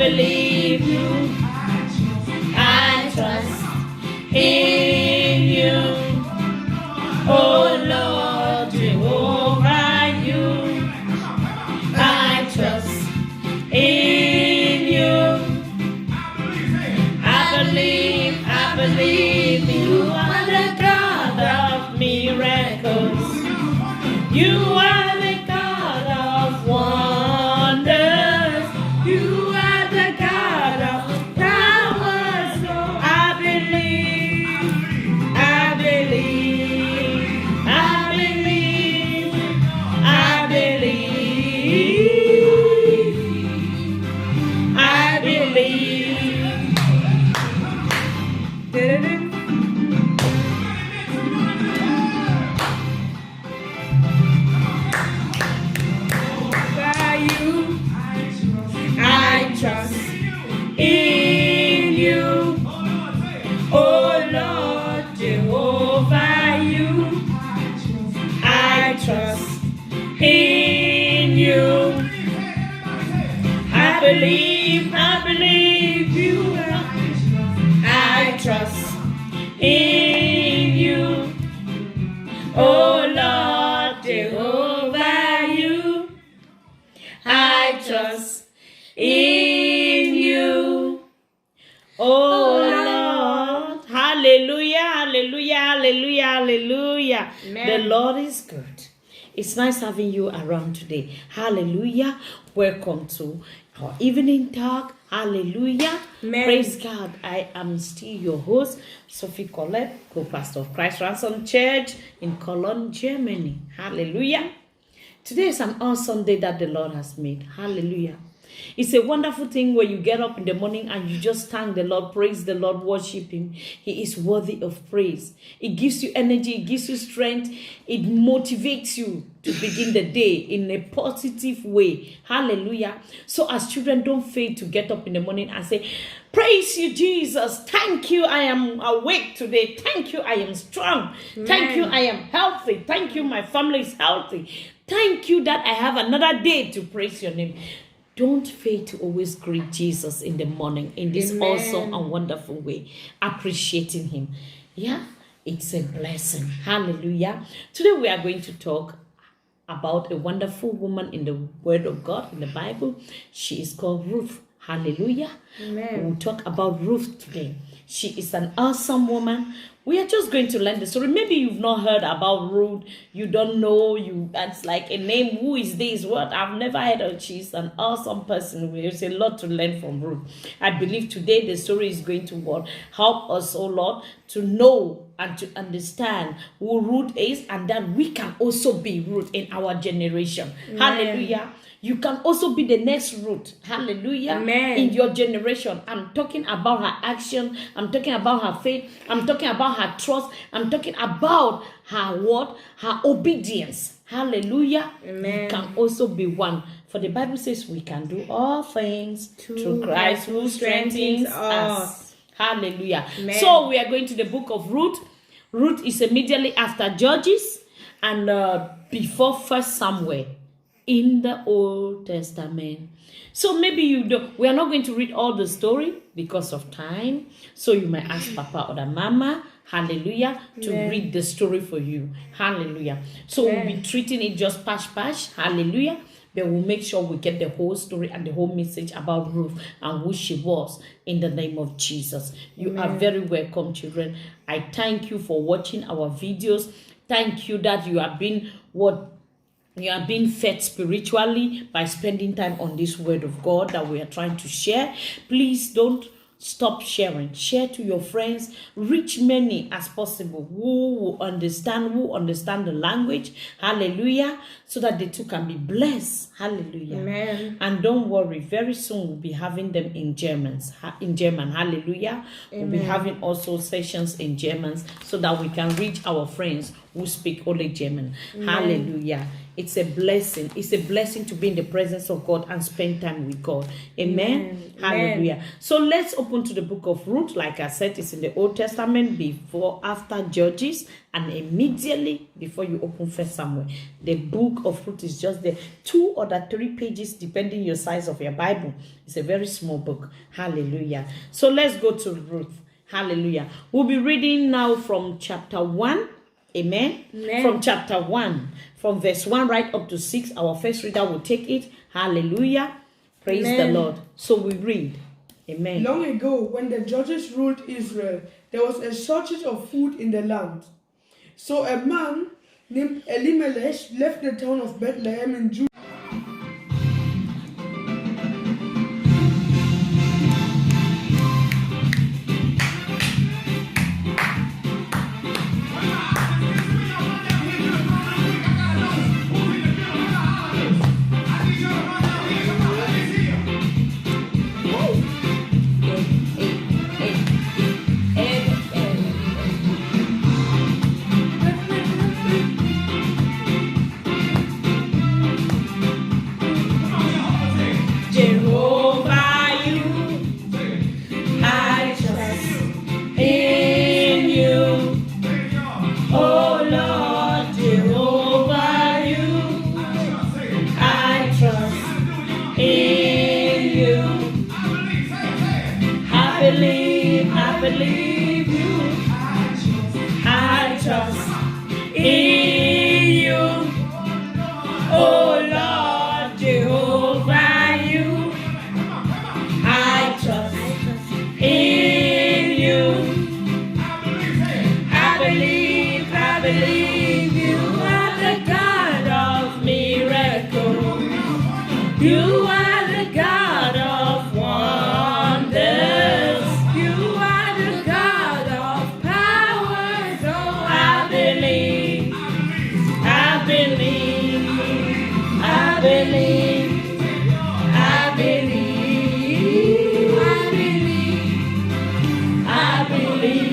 believe you. I trust in you. Oh Lord Jehovah, you. I trust in you. I believe you are the God of miracles. You are the God of wonders. You are the God of powers. So I believe, I believe, I believe, I believe, I believe. I trust in you, oh Lord Jehovah, you. I trust in you. I believe you. I trust in you, oh Lord Jehovah, you. I trust in you, oh Lord. Hallelujah, hallelujah, hallelujah, hallelujah. Amen. The Lord is good. It's nice having you around today. Hallelujah. Welcome to our evening talk. Hallelujah. Amen. Praise God. I am still your host, Sophie Colette, co-pastor of Christ Ransom Church in Cologne, Germany. Hallelujah. Today is an awesome day that the Lord has made. Hallelujah. It's a wonderful thing when you get up in the morning and you just thank the Lord, praise the Lord, worship Him. He is worthy of praise. It gives you energy, it gives you strength, it motivates you to begin the day in a positive way. Hallelujah. So as children, don't fail to get up in the morning and say, praise you, Jesus. Thank you, I am awake today. Thank you, I am strong. Amen. Thank you, I am healthy. Thank you, my family is healthy. Thank you that I have another day to praise your name. Don't fail to always greet Jesus in the morning in this Amen. Awesome and wonderful way, appreciating Him. Yeah, it's a blessing. Hallelujah. Today we are going to talk about a wonderful woman in the Word of God, in the Bible. She is called Ruth. Hallelujah. Amen. We'll talk about Ruth today. She is an awesome woman. We are just going to learn the story. Maybe you've not heard about Ruth. You don't know. It's like a name. Who is this? What? I've never heard of. She's an awesome person. There's a lot to learn from Ruth. I believe today the story is going to help us, oh Lord, to know and to understand who Ruth is, and that we can also be Ruth in our generation. Amen. Hallelujah. You can also be the next Ruth. Hallelujah. Amen. In your generation. I'm talking about her action. I'm talking about her faith. I'm talking about her trust. I'm talking about her what? Her obedience. Hallelujah. Amen. You can also be one. For the Bible says we can do all things through Christ who strengthens us. Hallelujah. Amen. So we are going to the book of Ruth. Ruth is immediately after Judges and before 1 Samuel. In the Old Testament. So maybe we are not going to read all the story because of time. So you might ask Papa or the Mama, hallelujah, to read the story for you. Hallelujah. So we'll be treating it just pash, hallelujah. But we'll make sure we get the whole story and the whole message about Ruth and who she was in the name of Jesus. You are very welcome, children. I thank you for watching our videos. Thank you that you have been you are being fed spiritually by spending time on this Word of God that we are trying to share. Please don't stop sharing. Share to your friends. Reach many as possible who understand the language. Hallelujah. So that they too can be blessed. Hallelujah. Amen. And don't worry. Very soon we'll be having them in German. Hallelujah. Amen. We'll be having also sessions in German so that we can reach our friends who speak only German. Hallelujah. It's a blessing. It's a blessing to be in the presence of God and spend time with God. Amen. Hallelujah. So let's open to the book of Ruth. Like I said, it's in the Old Testament after Judges, and immediately before you open First Samuel. The book of Ruth is just there. 2 or 3 pages, depending your size of your Bible. It's a very small book. Hallelujah. So let's go to Ruth. Hallelujah. We'll be reading now from chapter 1. Amen. From chapter 1, from verse 1 right up to 6. Our first reader will take it. Hallelujah. Praise the Lord. So we read. Amen. Long ago, when the judges ruled Israel, there was a shortage of food in the land. So a man named Elimelech left the town of Bethlehem in Judah. I believe you. I trust in you. Oh Lord Jehovah, you. I trust in you. I believe you are the God of miracles. You are the God of wonders. You are the God of power. So I believe, I believe, I believe, I believe, I believe, I believe.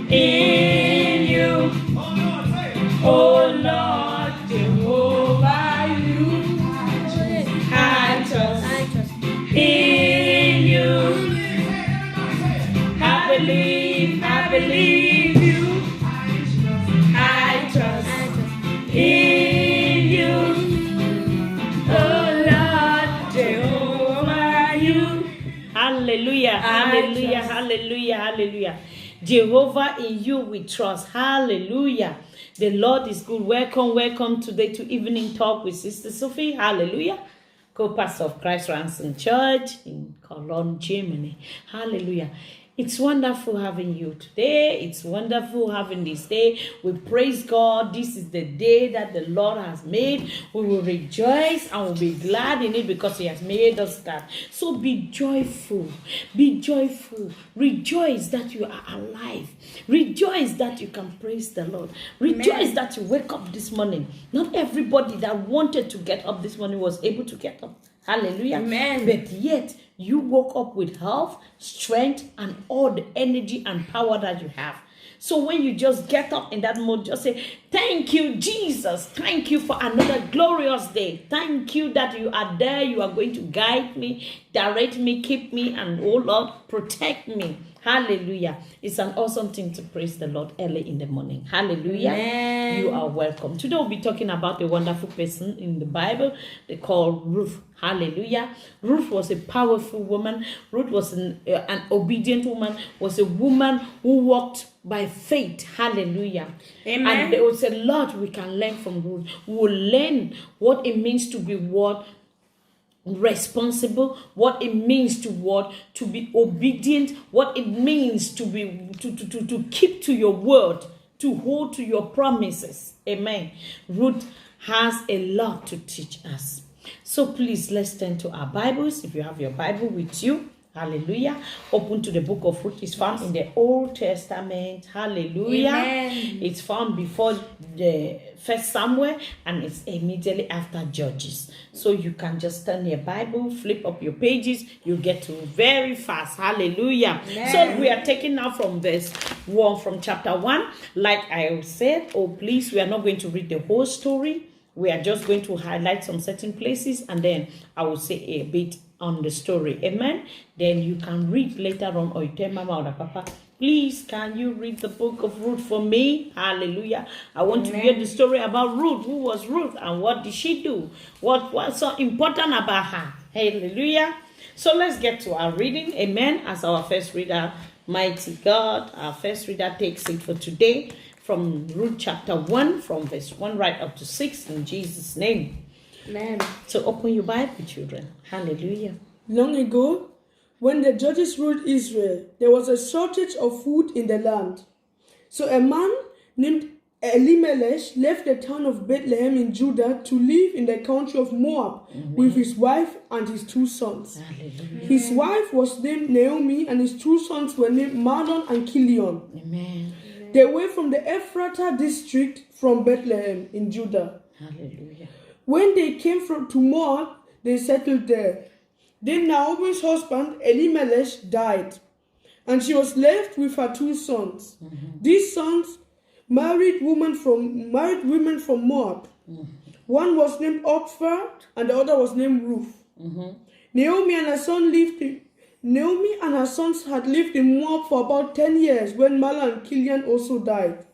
In you, oh Lord Jehovah, you. I trust in you. I believe you. I trust in you, oh Lord Jehovah, you. Hallelujah, hallelujah, hallelujah, hallelujah. Jehovah, in you we trust. Hallelujah. The Lord is good. Welcome today to Evening Talk with Sister Sophie. Hallelujah. Co-pastor of Christ Ransom Church in Cologne, Germany. Hallelujah. It's wonderful having you today. It's wonderful having this day. We praise God. This is the day that the Lord has made. We will rejoice and we'll be glad in it because He has made us that. So be joyful. Be joyful. Rejoice that you are alive. Rejoice that you can praise the Lord. Rejoice that you wake up this morning. Not everybody that wanted to get up this morning was able to get up. Hallelujah. Amen. But yet, you woke up with health, strength, and all the energy and power that you have. So when you just get up in that mode, just say, thank you, Jesus. Thank you for another glorious day. Thank you that you are there. You are going to guide me, direct me, keep me, and oh Lord, protect me. Hallelujah. It's an awesome thing to praise the Lord early in the morning. Hallelujah. Amen. You are welcome. Today we'll be talking about a wonderful person in the Bible. They call Ruth. Hallelujah. Ruth was a powerful woman. Ruth was an obedient woman, was a woman who walked by faith. Hallelujah. Amen. And there was a lot we can learn from Ruth. We will learn what it means to be responsible, what it means to be obedient, what it means to be to keep to your word, to hold to your promises. Amen. Ruth has a lot to teach us. So please, let's turn to our Bibles. If you have your Bible with you, hallelujah, open to the book of Ruth. It's found in the Old Testament. Hallelujah. Amen. It's found before First Samuel, and it's immediately after Judges. So you can just turn your Bible, flip up your pages, you get to very fast. Hallelujah. Amen. So we are taking now from verse 1, from chapter 1. Like I said, please, we are not going to read the whole story. We are just going to highlight some certain places, and then I will say a bit on the story. Amen. Then you can read later on, or you tell Mama or Papa, please, can you read the book of Ruth for me? Hallelujah. I want to hear the story about Ruth. Who was Ruth and what did she do? What was so important about her? Hallelujah. So let's get to our reading. Amen. As our first reader, mighty God, our first reader takes it for today from Ruth chapter 1, from verse 1 right up to 6, in Jesus' name. Amen. So open your Bible, children. Hallelujah. Long ago, when the judges ruled Israel, there was a shortage of food in the land. So a man named Elimelech left the town of Bethlehem in Judah to live in the country of Moab with his wife and his 2 sons. Hallelujah. His wife was named Naomi, and his 2 sons were named Mahlon and Chilion. Amen. They were from the Ephratah district from Bethlehem in Judah. Hallelujah. When they came to Moab, they settled there. Then Naomi's husband Elimelech died, and she was left with her 2 sons. These sons married women from Moab. One was named Orpah, and the other was named Ruth. Naomi and her sons had lived in Moab for about 10 years when Mahlon and Chilion also died.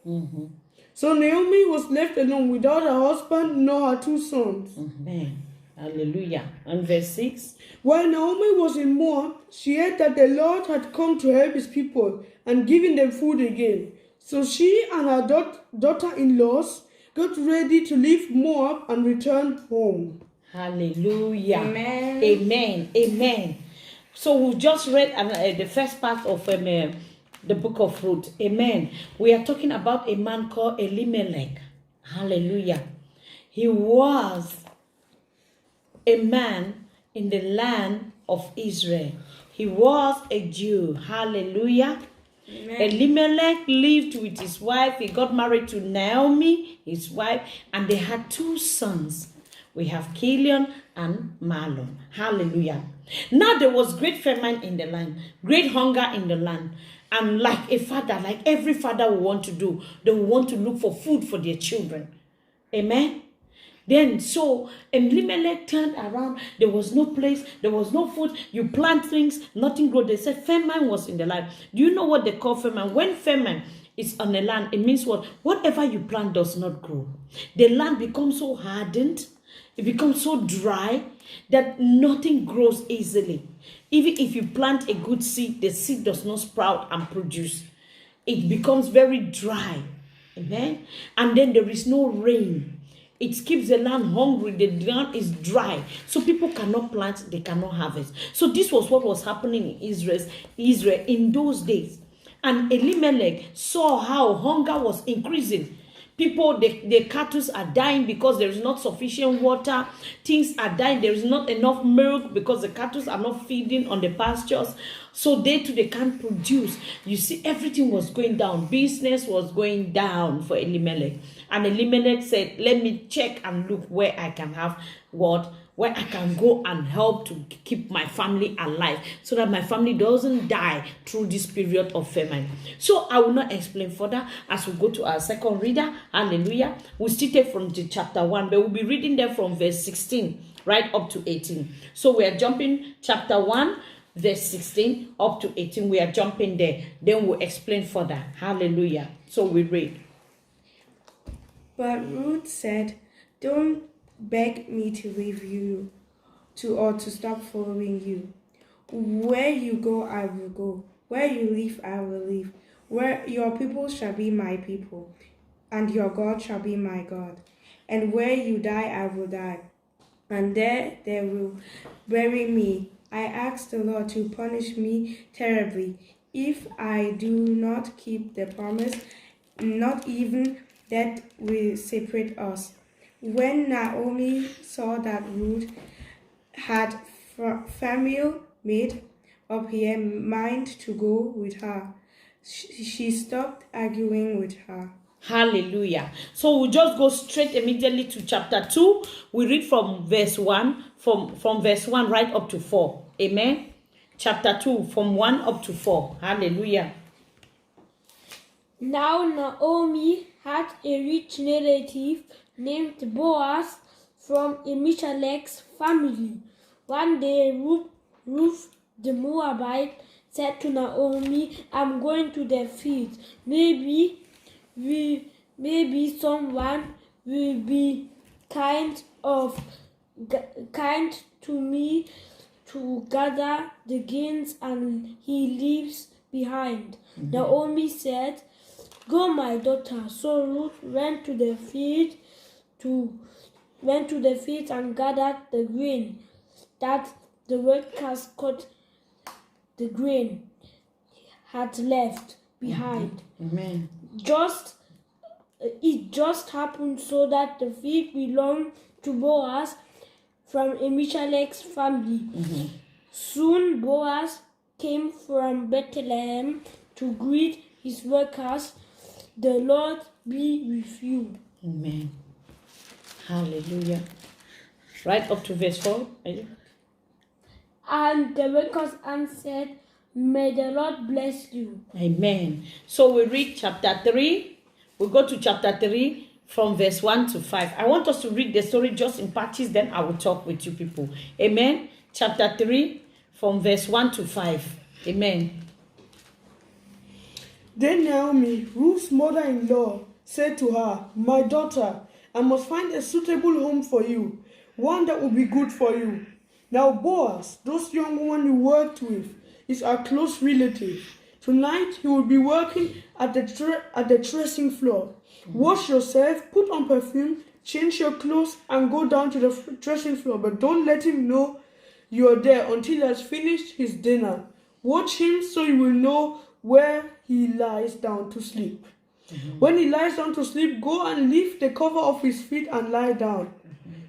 So Naomi was left alone without her husband nor her 2 sons. Amen. Hallelujah. And verse 6. While Naomi was in Moab, she heard that the Lord had come to help his people and given them food again. So she and her daughter-in-laws got ready to leave Moab and return home. Hallelujah. Amen. Amen. Amen. So we just read the first part of the book of Ruth. Amen. We are talking about a man called Elimelech. Hallelujah. He was a man in the land of Israel. He was a Jew. Hallelujah. Amen. Elimelech lived with his wife. He got married to Naomi, his wife, and they had 2 sons. We have Chilion and Mahlon. Hallelujah. Now there was great famine in the land, great hunger in the land. And like a father, like every father will want to do, they will want to look for food for their children. Amen. Then so Elimelech turned around. There was no place. There was no food. You plant things, nothing grows. They said famine was in the land. Do you know what they call famine? When famine is on the land, it means what? Whatever you plant does not grow. The land becomes so hardened. It becomes so dry that nothing grows easily. Even if you plant a good seed, the seed does not sprout and produce. It becomes very dry. Amen. And then there is no rain. It keeps the land hungry. The land is dry. So people cannot plant, they cannot harvest. So this was what was happening in Israel in those days. And Elimelech saw how hunger was increasing. People, the cattle are dying because there is not sufficient water. Things are dying. There is not enough milk because the cattle are not feeding on the pastures. So they can't produce. You see, everything was going down. Business was going down for Elimelech. And Elimelech said, let me check and look where I can have what? Where I can go and help to keep my family alive so that my family doesn't die through this period of famine. So I will not explain further as we go to our second reader. Hallelujah. We still take from the chapter 1, but we'll be reading there from verse 16 right up to 18. So we are jumping chapter 1, verse 16 up to 18. We are jumping there. Then we'll explain further. Hallelujah. So we read. But Ruth said, don't beg me to leave you or to stop following you. Where you go, I will go. Where you live, I will live. Where your people shall be my people, and your God shall be my God. And where you die, I will die, and there they will bury me. I asked the Lord to punish me terribly if I do not keep the promise, not even that will separate us. When Naomi saw that Ruth had family made up her mind to go with her, she stopped arguing with her. Hallelujah. So we'll just go straight immediately to chapter 2. We read from verse 1, from verse 1 right up to 4. Amen. Chapter 2, from 1 up to 4. Hallelujah. Now Naomi had a rich relative named Boaz from Elimelech's family. One day Ruth the Moabite said to Naomi, "I'm going to the field. Maybe someone will be kind to me to gather the grains and he leaves behind." Naomi said, "Go, my daughter." So Ruth went to the field and gathered the grain that the workers cut the grain had left behind. Amen. It just happened so that the field belonged to Boaz from Elimelech's family. Soon Boaz came from Bethlehem to greet his workers. "The Lord be with you." Amen. Hallelujah. Right up to verse 4. And the workers answered, "May the Lord bless you." Amen. So we read chapter 3. We go to chapter 3 from verse 1 to 5. I want us to read the story just in patches, then I will talk with you people. Amen. Chapter 3 from verse 1 to 5. Amen. Then Naomi, Ruth's mother-in-law, said to her, "My daughter, I must find a suitable home for you, one that will be good for you." Now Boaz, those young women you worked with, is our close relative. Tonight he will be working at the threshing floor. Wash yourself, put on perfume, change your clothes, and go down to the threshing floor. But don't let him know you are there until he has finished his dinner. Watch him so you will know where he lies down to sleep. When he lies down to sleep, go and lift the cover off his feet and lie down.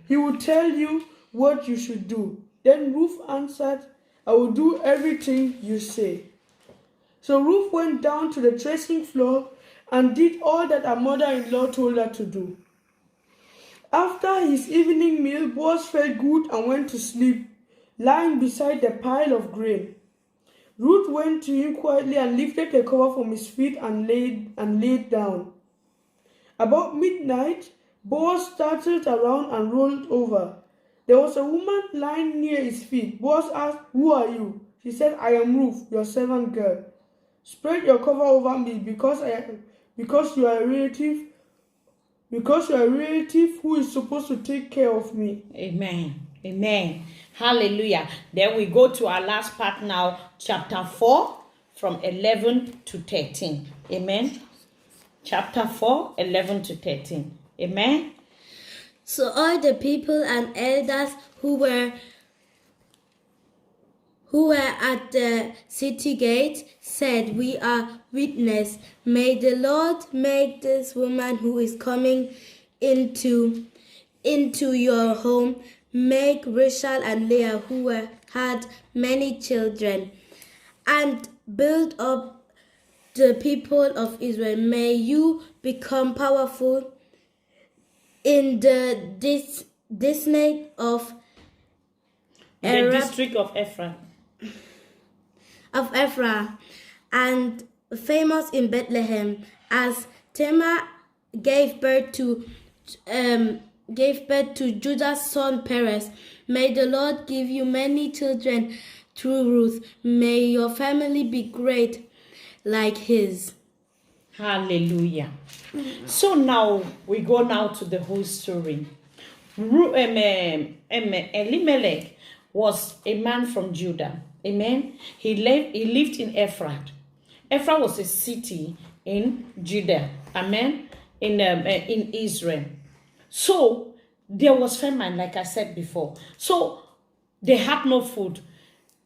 He will tell you what you should do. Then Ruth answered, "I will do everything you say." So Ruth went down to the threshing floor and did all that her mother-in-law told her to do. After his evening meal, Boaz felt good and went to sleep, lying beside the pile of grain. Ruth went to him quietly and lifted the cover from his feet and laid down. About midnight, Boaz startled around and rolled over. There was a woman lying near his feet. Boaz asked, "Who are you?" She said, "I am Ruth, your servant girl. Spread your cover over me because you are a relative who is supposed to take care of me." Amen. Amen. Hallelujah. Then we go to our last part now, chapter 4, from 11 to 13. Amen. Chapter 4, 11 to 13. Amen. So all the people and elders who were at the city gate said, "We are witness. May the Lord make this woman who is coming into your home, make Rachel and Leah, who had many children, and build up the people of Israel. May you become powerful in the district of The district of Ephraim. and famous in Bethlehem, as Tamar gave birth to Judah's son Perez. May the Lord give you many children through Ruth. May your family be great like his." Hallelujah. So now we go now to the whole story. Elimelech was a man from Judah. Amen. He lived in Ephraim. Ephraim was a city in Judah. Amen. In Israel. So there was famine, like I said before. So they had no food.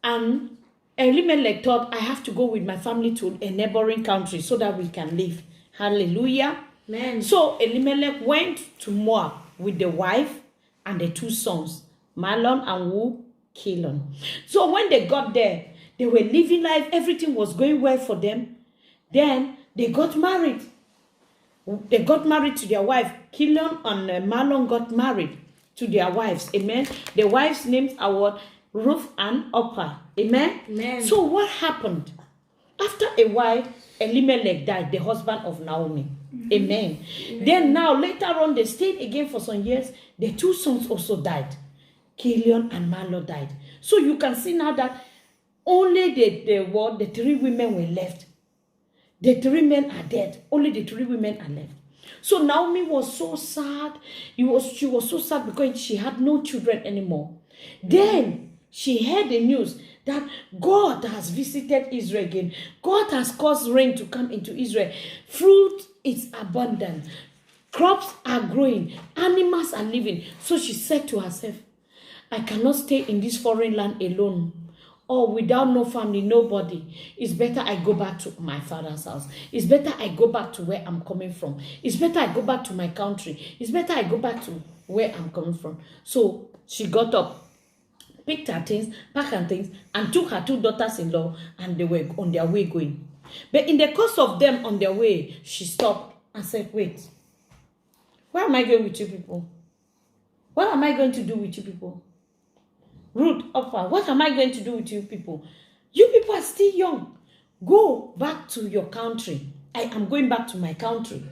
And Elimelech thought, "I have to go with my family to a neighboring country so that we can live." Hallelujah. Amen. So Elimelech went to Moab with the wife and the 2 sons, Mahlon and Chilion. So when they got there, they were living life. Everything was going well for them. Then they got married. They got married to their wife. Kilion and Mahlon got married to their wives. Amen. The wives' names are what? Ruth and Oprah. Amen. Amen. So what happened? After a while, Elimelech died, the husband of Naomi. Amen. Then now, later on, they stayed again for some years. The two sons also died. Kilion and Mahlon died. So you can see now that only the three women were left. The three men are dead. Only the three women are left. So Naomi was so sad. She was so sad because she had no children anymore. Then she heard the news that God has visited Israel again. God has caused rain to come into Israel. Fruit is abundant. Crops are growing. Animals are living. So she said to herself, I cannot stay in this foreign land alone. Or without no family, nobody. It's better I go back to my father's house. It's better I go back to where I'm coming from. It's better I go back to my country. It's better I go back to where I'm coming from. So she got up, picked her things, packed her things, and took her two daughters-in-law, and they were on their way going. But in the course of them on their way, she stopped and said, wait, where am I going with you people? What am I going to do with you people? Ruth, Oprah, what am I going to do with you people? You people are still young. Go back to your country. I am going back to my country.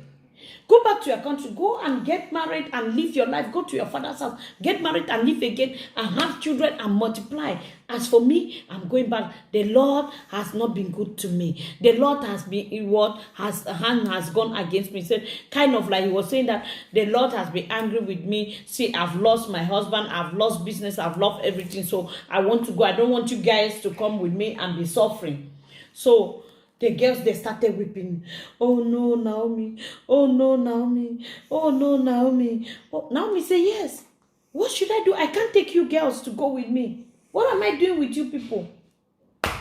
Go back to your country. Go and get married and live your life. Go to your father's house. Get married and live again and have children and multiply. As for me, I'm going back. The Lord has not been good to me. The Lord has been what hand has gone against me. He said, kind of like he was saying that the Lord has been angry with me. See, I've lost my husband. I've lost business. I've lost everything. So I want to go. I don't want you guys to come with me and be suffering. So the girls, they started weeping. Oh no, Naomi. Oh no, Naomi. Oh no, Naomi. Oh, Naomi said, yes. What should I do? I can't take you girls to go with me. What am I doing with you people?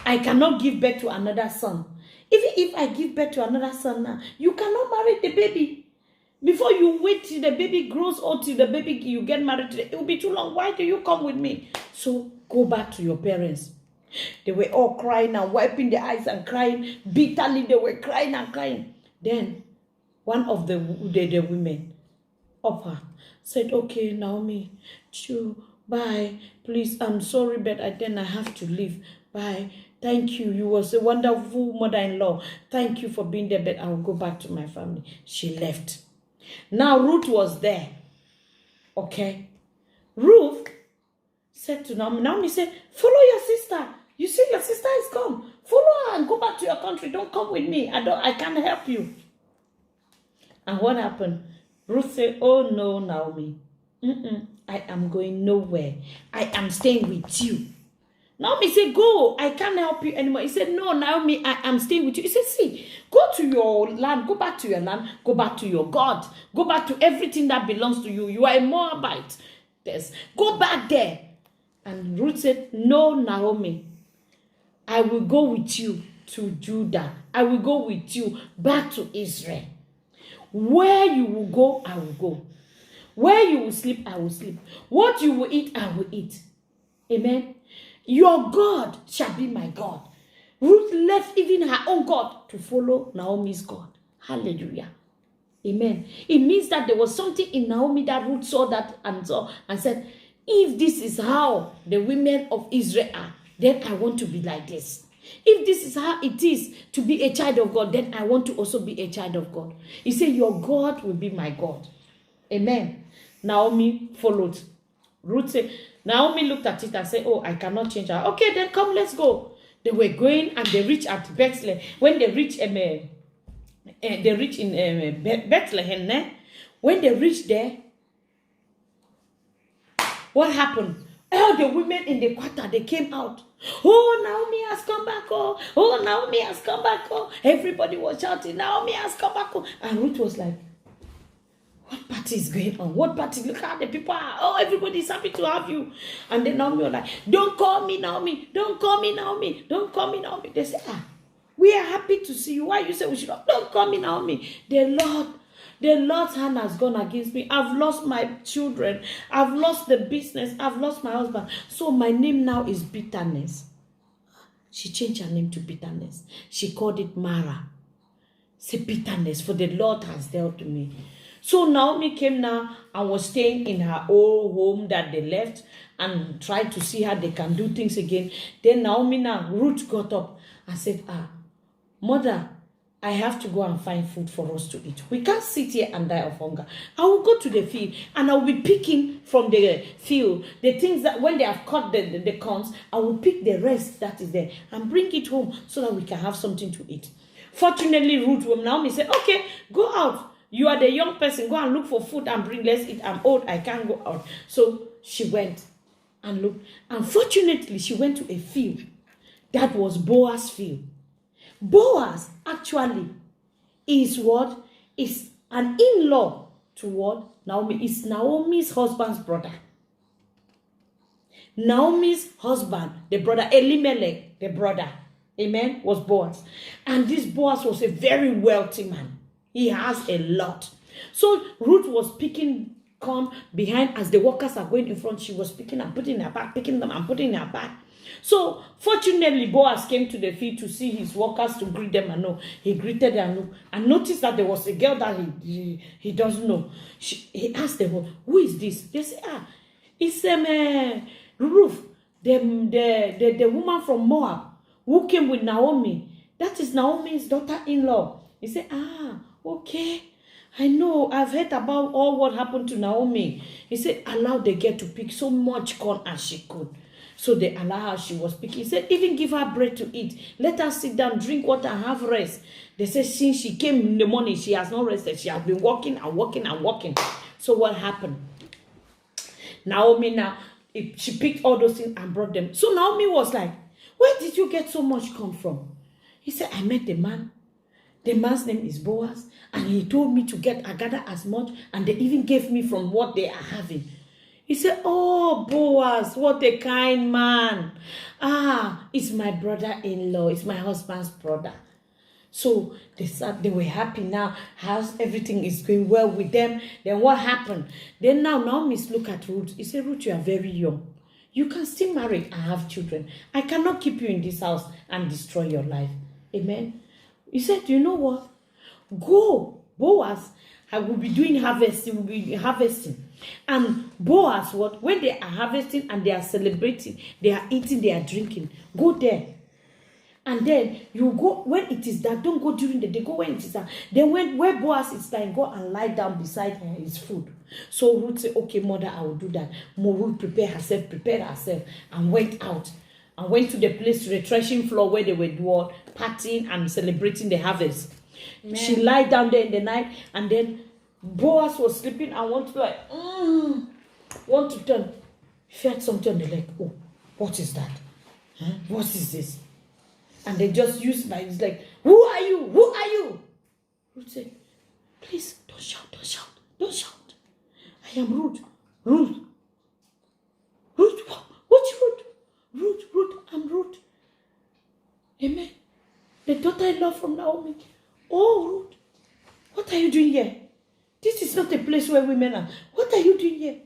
I cannot give birth to another son. Even if I give birth to another son now, you cannot marry the baby. Before you wait till the baby grows or till the baby you get married to, it will be too long. Why do you come with me? So go back to your parents. They were all crying and wiping their eyes and crying. Bitterly, they were crying and crying. Then, one of the women, Oprah, said, okay, Naomi, bye. Please, I'm sorry, but then I have to leave. Bye. Thank you. You was a wonderful mother-in-law. Thank you for being there, but I will go back to my family. She left. Now, Ruth was there. Okay. Ruth said to Naomi said, follow your sister. You see, your sister is come. Follow her and go back to your country. Don't come with me. I can't help you. And what happened? Ruth said, oh no, Naomi. I am going nowhere. I am staying with you. Naomi said, go. I can't help you anymore. He said, no, Naomi, I am staying with you. He said, see, go to your land. Go back to your land. Go back to your God. Go back to everything that belongs to you. You are a Moabite. Go back there. And Ruth said, no, Naomi, I will go with you to Judah. I will go with you back to Israel. Where you will go, I will go. Where you will sleep, I will sleep. What you will eat, I will eat. Amen. Your God shall be my God. Ruth left even her own God to follow Naomi's God. Hallelujah. Amen. It means that there was something in Naomi that Ruth saw that and said, if this is how the women of Israel are, then I want to be like this. If this is how it is to be a child of God, then I want to also be a child of God. He said, your God will be my God. Amen. Naomi followed. Ruth said, Naomi looked at it and said, oh, I cannot change her. Okay, then come, let's go. They were going and they reached at Bethlehem. When they reached in Bethlehem, when they reached there, what happened? All the women in the quarter, they came out. Oh, Naomi has come back. Oh, Naomi has come back. Oh, everybody was shouting, Naomi has come back. Oh. And Ruth was like, what party is going on? What party? Look how the people are. Oh, everybody is happy to have you. And then Naomi was like, don't call me Naomi. Don't call me Naomi. Don't call me Naomi. They said, we are happy to see you. Why you say we should not? Don't call me Naomi. The Lord's hand has gone against me. I've lost my children. I've lost the business. I've lost my husband. So my name now is bitterness. She changed her name to bitterness. She called it Mara. Say bitterness, for the Lord has dealt with me. So Naomi came now and was staying in her old home that they left and tried to see how they can do things again. Then Naomi now, Ruth got up and said, Mother, I have to go and find food for us to eat. We can't sit here and die of hunger. I will go to the field and I will be picking from the field the things that when they have cut the corns, I will pick the rest that is there and bring it home so that we can have something to eat. Fortunately, Ruth, Naomi said, okay, go out. You are the young person. Go and look for food and bring. Let's eat. I'm old. I can't go out. So she went and looked. Unfortunately, she went to a field. That was Boaz's field. Boaz actually is what? Is an in-law to what? Naomi. Is Naomi's husband's brother. Naomi's husband, the brother, Elimelech, the brother, amen, was Boaz. And this Boaz was a very wealthy man. He has a lot. So Ruth was picking corn behind as the workers are going in front. She was picking and putting in her bag, picking them and putting in her bag. So fortunately, Boaz came to the field to see his workers, to greet them, and no, he greeted them and noticed that there was a girl that he doesn't know. He asked them, who is this? They said, it's Ruth, the woman from Moab who came with Naomi. That is Naomi's daughter-in-law. He said, okay. I know, I've heard about all what happened to Naomi. He said, allow the girl to pick so much corn as she could. So they allowed her, she was picking. He said, even give her bread to eat. Let her sit down, drink water, and have rest. They said, since she came in the morning, she has not rested. She has been walking and walking and walking. So what happened? Naomi now, she picked all those things and brought them. So Naomi was like, where did you get so much corn from? He said, I met the man. The man's name is Boaz. And he told me to gather as much. And they even gave me from what they are having. He said, oh, Boaz, what a kind man. It's my brother-in-law. It's my husband's brother. So they were happy now. Everything is going well with them. Then what happened? Then now Naomi look at Ruth. He said, Ruth, you are very young. You can still marry and have children. I cannot keep you in this house and destroy your life. Amen. He said, you know what? Go, Boaz. I will be doing harvesting. Will be harvesting. And Boaz, what? When they are harvesting and they are celebrating, they are eating, they are drinking. Go there. And then you go when it is dark. Don't go during the day. Go when it is dark. Then where Boaz is lying, go and lie down beside his food. So Ruth said, okay, mother, I will do that. Ruth prepared herself, and went out. And went to the place, to the threshing floor where they were doing partying and celebrating the harvest. Amen. She lied down there in the night, and then Boaz was sleeping and want to turn. He felt something on the leg. Oh, what is that? What is this? And they just used it's like, who are you? Who are you? Ruth said, please, don't shout. I am Ruth. Ruth, what's Ruth? Ruth, I'm Ruth. Amen. The daughter-in-law from Naomi. Oh, Ruth, what are you doing here? This is not a place where women are. What are you doing here?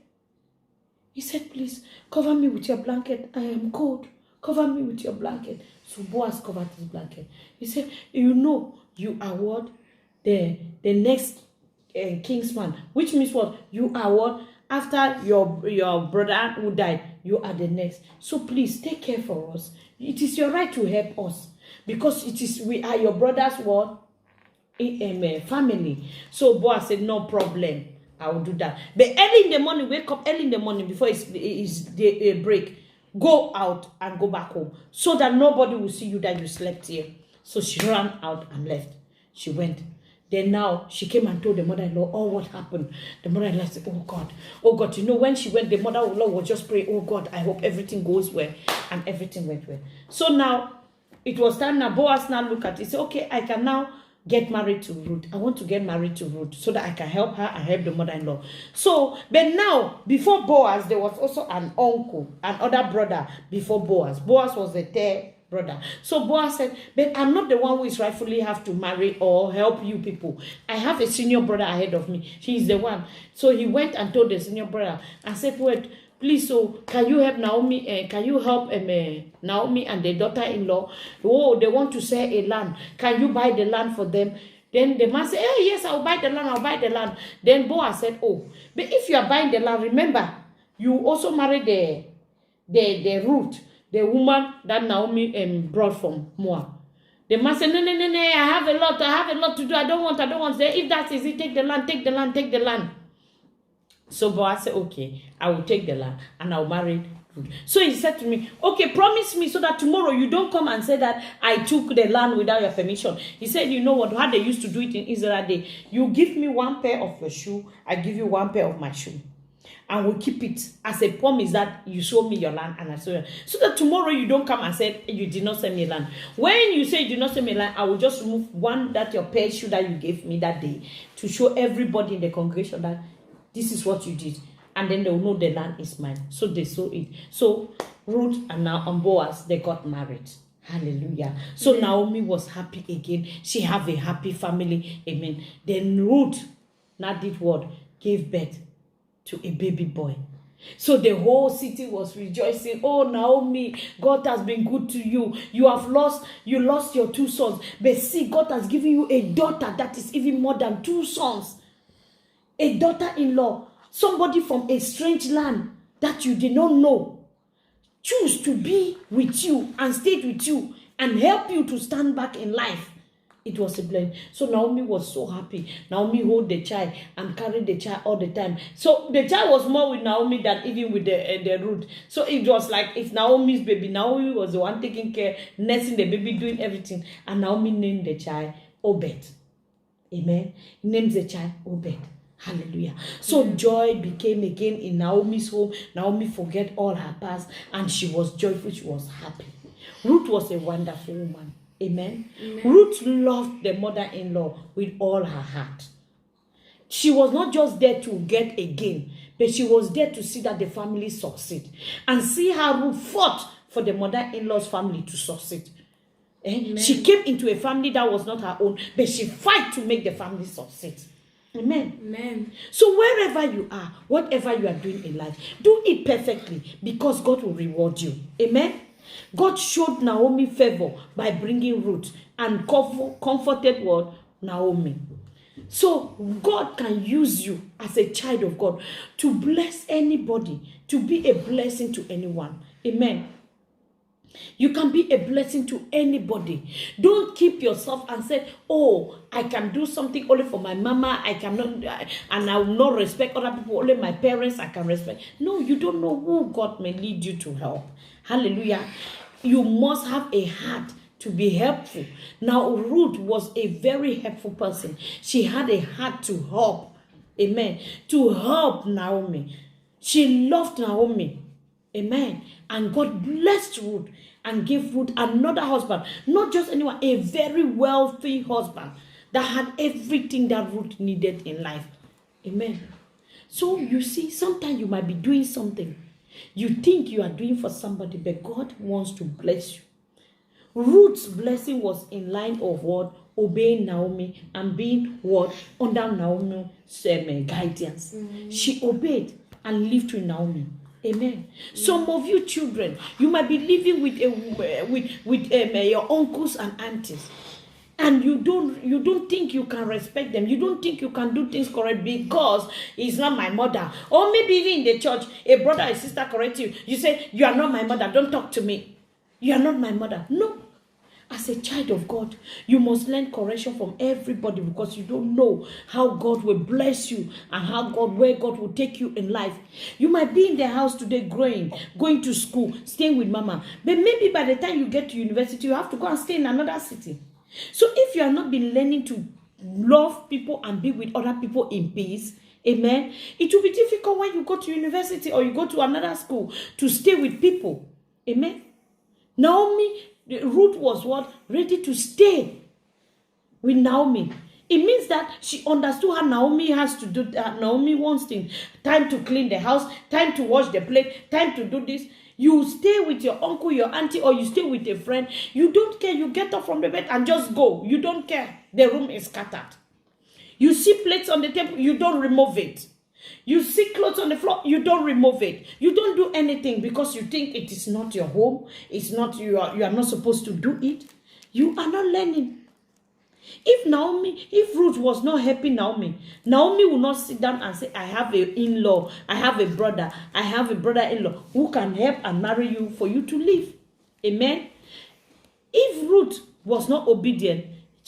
He said, please, cover me with your blanket. I am cold. Cover me with your blanket. So Boaz covered his blanket. He said, you know, you are what? The next kingsman. Which means what? You are what? After your brother who died, you are the next. So please, take care for us. It is your right to help us. Because we are your brother's what? Family. So Boaz said, no problem. I will do that. But early in the morning, wake up early in the morning before it's break. Go out and go back home so that nobody will see you that you slept here. So she ran out and left. She went. Then now she came and told the mother-in-law all what happened. The mother-in-law said, oh God. You know, when she went, the mother-in-law was just praying, oh God, I hope everything goes well. And everything went well. So now it was time. Now Boaz now look at it. He said, okay, I can now get married to Ruth. I want to get married to Ruth so that I can help her and help the mother-in-law. So, but now, before Boaz, there was also an uncle, another brother before Boaz. Boaz was the third brother. So Boaz said, but I'm not the one who is rightfully have to marry or help you people. I have a senior brother ahead of me. He is the one. So he went and told the senior brother and said, wait, please, so can you help Naomi? Can you help Naomi and the daughter-in-law? Oh, they want to sell a land. Can you buy the land for them? Then the man said, "Hey, yes, I'll buy the land, I'll buy the land." Then Boaz said, "Oh, but if you are buying the land, remember, you also married the Ruth, the woman that Naomi brought from Moab." The man said, "No, I have a lot to do. I don't want. Say, if that is it, take the land. So Boaz said, "Okay, I will take the land and I'll marry Ruth." So he said to me, "Okay, promise me so that tomorrow you don't come and say that I took the land without your permission." He said, "You know what? How they used to do it in Israel day? You give me one pair of your shoe, I give you one pair of my shoe. And we'll keep it as a promise that you show me your land and I show you. So that tomorrow you don't come and say you did not send me land. When you say you did not send me land, I will just remove one that your pair shoe that you gave me that day to show everybody in the congregation that this is what you did. And then they will know the land is mine." So they sold it. So Ruth and now Boaz, they got married. Hallelujah. So Naomi was happy again. She have a happy family. Amen. Then Ruth now did what? Gave birth to a baby boy. So the whole city was rejoicing. "Oh, Naomi, God has been good to you. You lost your 2 sons. But see, God has given you a daughter that is even more than 2 sons. A daughter-in-law, somebody from a strange land that you did not know, choose to be with you and stay with you and help you to stand back in life." It was a blessing. So Naomi was so happy. Naomi hold the child and carried the child all the time. So the child was more with Naomi than even with the Ruth. So it was like it's Naomi's baby. Naomi was the one taking care, nursing the baby, doing everything. And Naomi named the child Obed. Amen. He names the child Obed. Hallelujah. So joy became again in Naomi's home. Naomi forget all her past and she was joyful. She was happy. Ruth was a wonderful woman. Amen. Ruth loved the mother-in-law with all her heart. She was not just there to get a gain, but she was there to see that the family succeed. And see how Ruth fought for the mother-in-law's family to succeed. She came into a family that was not her own, but she fight to make the family succeed. Amen. Amen. So wherever you are, whatever you are doing in life, do it perfectly because God will reward you. Amen. God showed Naomi favor by bringing Ruth and comforted what? Naomi. So God can use you as a child of God to bless anybody, to be a blessing to anyone. Amen. You can be a blessing to anybody. Don't keep yourself and say, "Oh, I can do something only for my mama. I cannot, and I will not respect other people. Only my parents I can respect." No, you don't know who God may lead you to help. Hallelujah. You must have a heart to be helpful. Now, Ruth was a very helpful person. She had a heart to help. Amen. To help Naomi. She loved Naomi. Amen. And God blessed Ruth and gave Ruth another husband. Not just anyone, a very wealthy husband that had everything that Ruth needed in life. Amen. So you see, sometimes you might be doing something. You think you are doing for somebody, but God wants to bless you. Ruth's blessing was in line of what? Obeying Naomi and being what? Under Naomi's guidance. She obeyed and lived with Naomi. Amen. Some of you children, you might be living with your uncles and aunties, and you don't think you can respect them. You don't think you can do things correct because it's not my mother. Or maybe even in the church, a brother or sister correct you. You say, "You are not my mother. Don't talk to me. You are not my mother." No. As a child of God, you must learn correction from everybody because you don't know how God will bless you and where God will take you in life. You might be in the house today growing, going to school, staying with mama. But maybe by the time you get to university, you have to go and stay in another city. So if you have not been learning to love people and be with other people in peace, amen, it will be difficult when you go to university or you go to another school to stay with people. Amen. Ruth was what? Ready to stay with Naomi. It means that she understood how Naomi has to do that. Naomi wants things. Time to clean the house, time to wash the plate, time to do this. You stay with your uncle, your auntie, or you stay with a friend. You don't care. You get up from the bed and just go. You don't care. The room is scattered. You see plates on the table, you don't remove it. You see clothes on the floor, you don't remove it. You don't do anything because you think it is not your home. It's not you are not supposed to do it. You are not learning. If Ruth was not helping Naomi will not sit down and say, I have an in-law, I have a brother-in-law who can help and marry you for you to live. Amen. If Ruth was not obedient,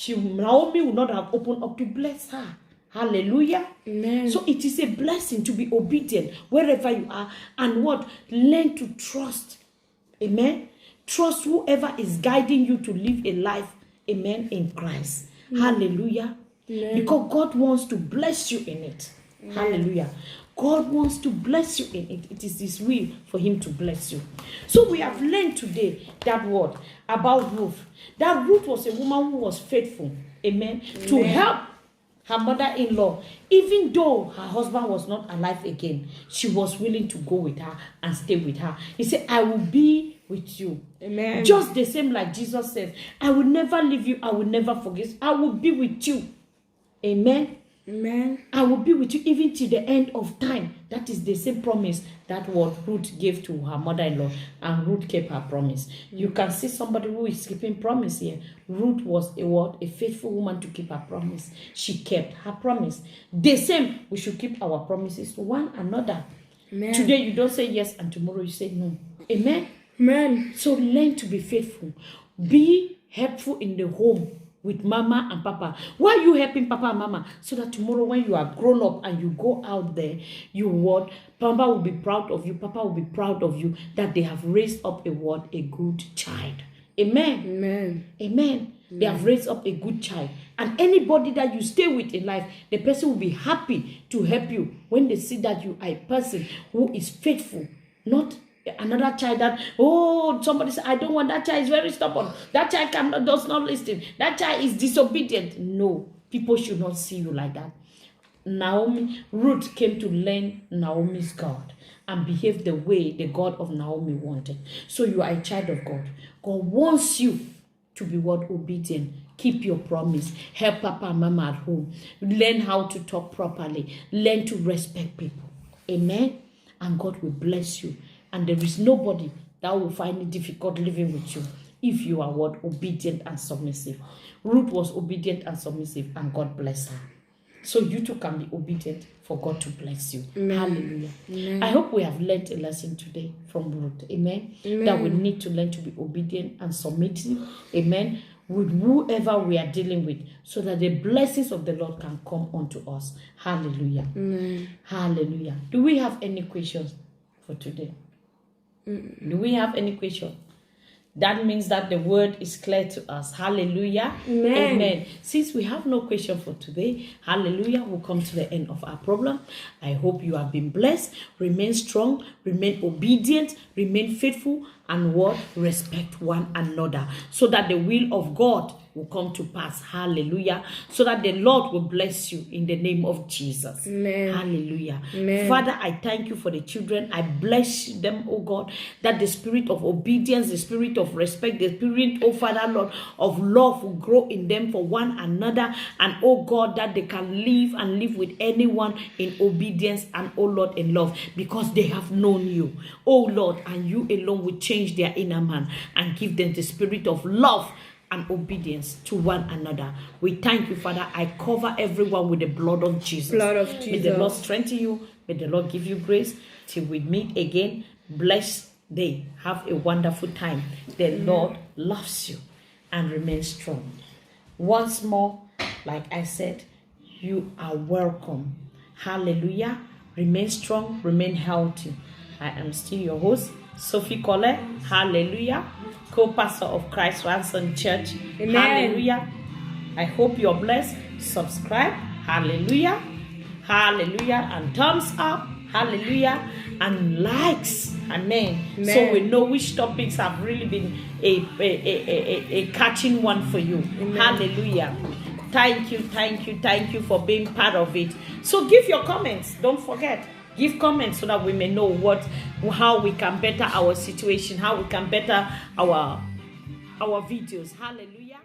Naomi would not have opened up to bless her. Hallelujah. Amen. So it is a blessing to be obedient wherever you are, and what? Learn to trust. Amen. Trust whoever is guiding you to live a life, amen, in Christ. Hallelujah. Amen. Because God wants to bless you in it. Amen. Hallelujah. God wants to bless you in it. It is His will for Him to bless you. So we have learned today that word about Ruth. That Ruth was a woman who was faithful, amen, to help her mother-in-law. Even though her husband was not alive again, she was willing to go with her and stay with her. He said, I will be with you. Amen. Just the same like Jesus said, I will never leave you, I will never forget. I will be with you. Amen. Amen. I will be with you even till the end of time. That is the same promise that what Ruth gave to her mother-in-law, and Ruth kept her promise. You can see somebody who is keeping promise here. Ruth was a faithful woman to keep her promise. She kept her promise. The same, we should keep our promises to one another. Amen. Today you don't say yes and tomorrow you say no. Amen. Amen. So learn to be faithful. Be helpful in the home with mama and papa. Why are you helping papa and mama? So that tomorrow when you are grown up and you go out there, Papa will be proud of you, papa will be proud of you, that they have raised up a good child. Amen. Amen. Amen. They have raised up a good child. And anybody that you stay with in life, the person will be happy to help you when they see that you are a person who is faithful, not another child that, somebody said, I don't want that child, is very stubborn. That child does not listen. That child is disobedient. No, people should not see you like that. Ruth came to learn Naomi's God and behave the way the God of Naomi wanted. So you are a child of God. God wants you to be obedient. Keep your promise. Help papa and mama at home. Learn how to talk properly. Learn to respect people. Amen. And God will bless you. And there is nobody that will find it difficult living with you if you are obedient and submissive. Ruth was obedient and submissive, and God bless her. So you too can be obedient for God to bless you. Amen. Hallelujah. Amen. I hope we have learned a lesson today from Ruth. Amen. Amen. That we need to learn to be obedient and submissive. Amen. With whoever we are dealing with, so that the blessings of the Lord can come unto us. Hallelujah. Amen. Hallelujah. Do we have any questions for today? Do we have any question? That means that the word is clear to us. Hallelujah. Amen. Amen. Since we have no question for today, hallelujah, we'll come to the end of our problem. I hope you have been blessed. Remain strong, remain obedient, remain faithful, and respect one another, so that the will of God will come to pass. Hallelujah. So that the Lord will bless you in the name of Jesus. Amen. Hallelujah. Amen. Father, I thank you for the children. I bless them, oh God, that the spirit of obedience, the spirit of respect, the spirit, oh Father, Lord, of love will grow in them for one another. And oh God, that they can live with anyone in obedience and oh Lord, in love, because they have known you, oh Lord, and you alone will change their inner man and give them the spirit of love and obedience to one another. We thank you, Father. I cover everyone with the blood of Jesus. Blood of Jesus. May the Lord strengthen you. May the Lord give you grace till we meet again. Blessed day. Have a wonderful time. The Lord loves you, and remain strong. Once more, like I said, you are welcome. Hallelujah. Remain strong. Remain healthy. I am still your host, Sophie Collet. Hallelujah. Co-pastor of Christ Ransom Church. Amen. Hallelujah. I hope you're blessed. Subscribe. Hallelujah. Hallelujah. And thumbs up. Hallelujah. And likes. Amen. Amen. So we know which topics have really been a catching one for you. Amen. Hallelujah. Thank you for being part of it. So give your comments. Don't forget. Give comments so that we may know how we can better our situation, how we can better our videos. Hallelujah.